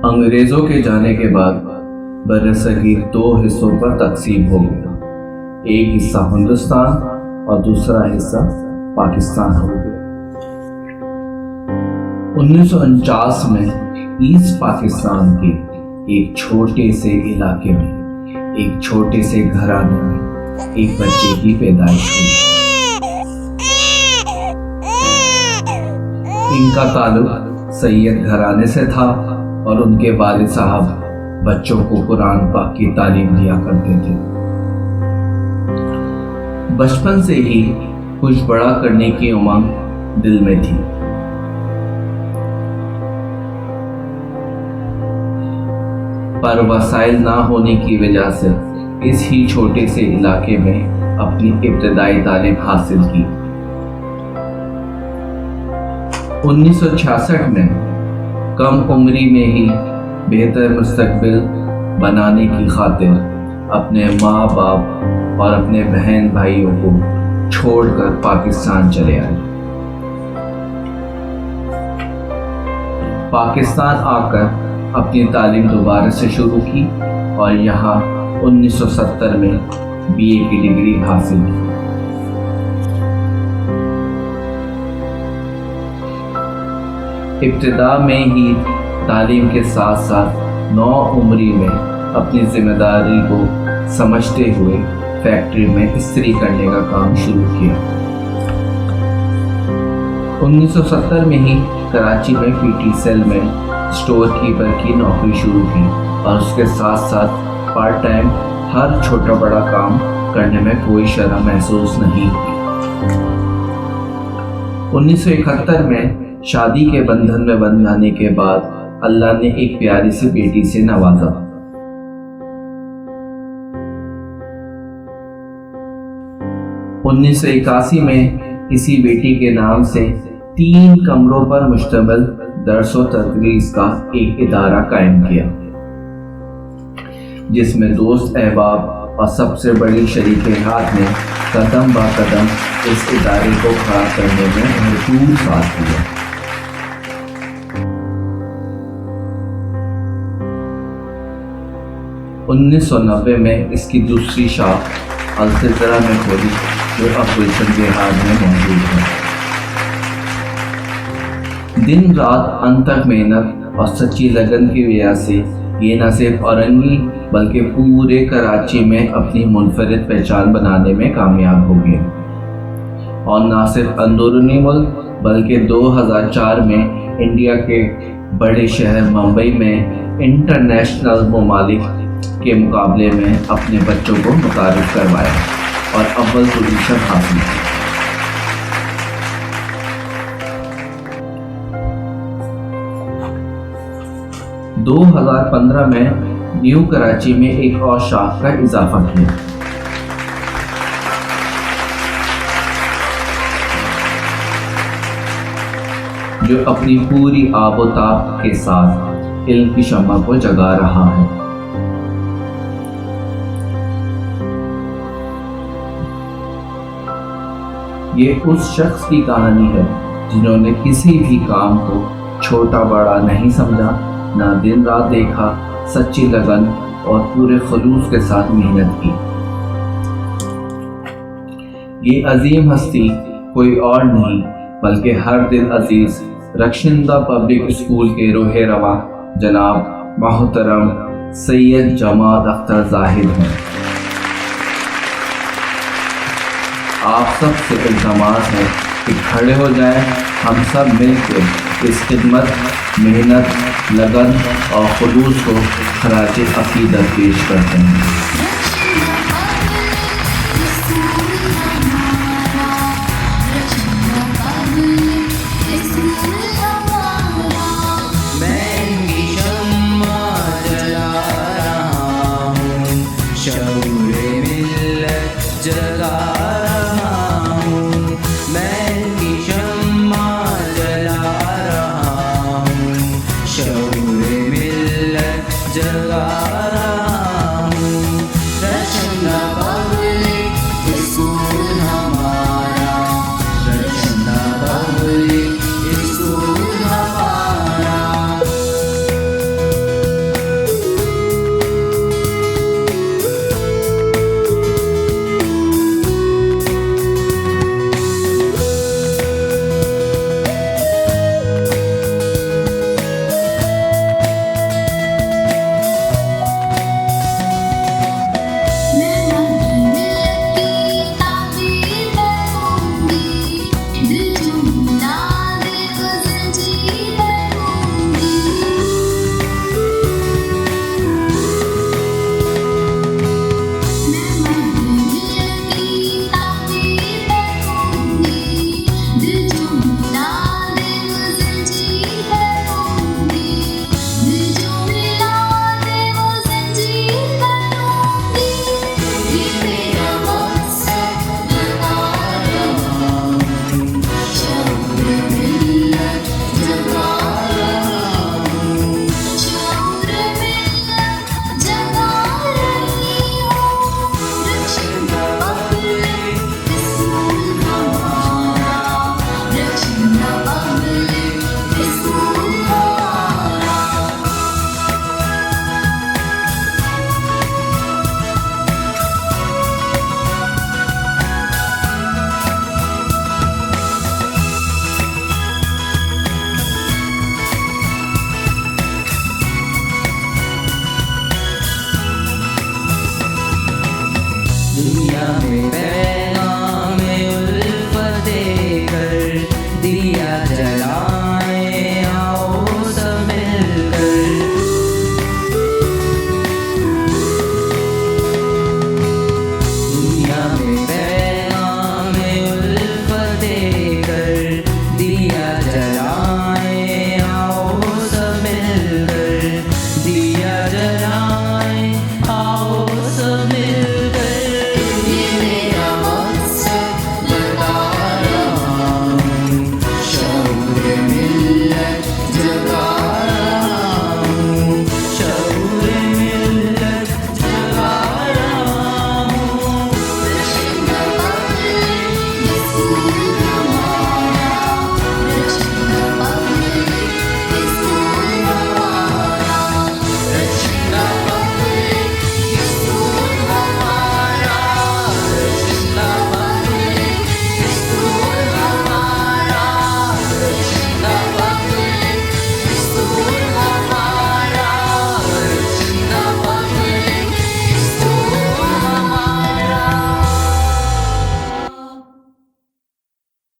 अंग्रेज़ों के जाने के बाद बर्र-ए-सग़ीर दो हिस्सों पर तक़सीम हो गया। एक हिस्सा हिंदुस्तान और दूसरा हिस्सा पाकिस्तान हो गया। 1949 में ईस्ट पाकिस्तान के एक छोटे से इलाके में एक छोटे से घराने में एक बच्चे की पैदाइश हुई। इनका ताल्लुक सैयद घराने से था और उनके वालिद साहब बच्चों को कुरान पाक की तालीम दिया करते थे। बचपन से ही कुछ बड़ा करने की उमंग दिल में थी। पर वसाइल ना होने की वजह से इस ही छोटे से इलाके में अपनी इब्तदाई तालीम हासिल की। 1966 में कम उम्री में ही बेहतर मुस्तकबिल बनाने की खातिर अपने माँ बाप और अपने बहन भाइयों को छोड़कर पाकिस्तान चले आए। पाकिस्तान आकर अपनी तालीम दोबारा से शुरू की और यहाँ 1970 में बीए की डिग्री हासिल की। इब्तिदा में ही तालीम के साथ साथ 9 उम्री में अपनी जिम्मेदारी को समझते हुए फैक्ट्री में इस्त्री करने का काम शुरू किया। 1970 में ही कराची में पीटी सेल में स्टोर कीपर की नौकरी शुरू की और उसके साथ साथ पार्ट टाइम हर छोटा बड़ा काम करने में कोई शर्म महसूस नहीं की। 1971 में शादी के बंधन में बंध जाने के बाद अल्लाह ने एक प्यारी सी बेटी से नवाजा। उन्नीस 1981 में इसी बेटी के नाम से 3 कमरों पर मुश्तमिल दर्स व तदरीस का एक इदारा कायम किया, जिसमें दोस्त अहबाब और सबसे बड़ी शरीक-ए-हाथ ने कदम ब कदम इस इदारे को खड़ा करने में भरपूर साथ दिया। 1990 में इसकी दूसरी शाख अल-सिजरा में खोली, जो अब गुलशन बिहार में मौजूद है। दिन रात अनथक मेहनत और सच्ची लगन की वजह से ये न सिर्फ औरंगी बल्कि पूरे कराची में अपनी मुनफरिद पहचान बनाने में कामयाब हो गए और न सिर्फ अंदरूनी मुल्क बल्कि 2004 में इंडिया के बड़े शहर मुंबई में इंटरनेशनल ममालिक के मुकाबले में अपने बच्चों को मुतारिफ करवाया और अव्वल पोजीशन हासिल की। – 2015 में न्यू कराची में एक और शाख का इजाफा किया। जो अपनी पूरी आबोताब के साथ इल्म की शम्मा को जगा रहा है। ये उस शख्स की कहानी है जिन्होंने किसी भी काम को छोटा बड़ा नहीं समझा, ना दिन रात देखा, सच्ची लगन और पूरे खुलूस के साथ मेहनत की। ये अजीम हस्ती कोई और नहीं बल्कि हर दिल अजीज रक्षिंदा पब्लिक स्कूल के रोहे रवा जनाब मोहतरम सैयद जमाल अख्तर जाहिद हैं। आप सब से इल्ज़ामात है कि खड़े हो जाएं, हम सब मिलकर इस खिदमत, मेहनत, लगन और खुलूस को खराजे अकीदत पेश करते हैं। It's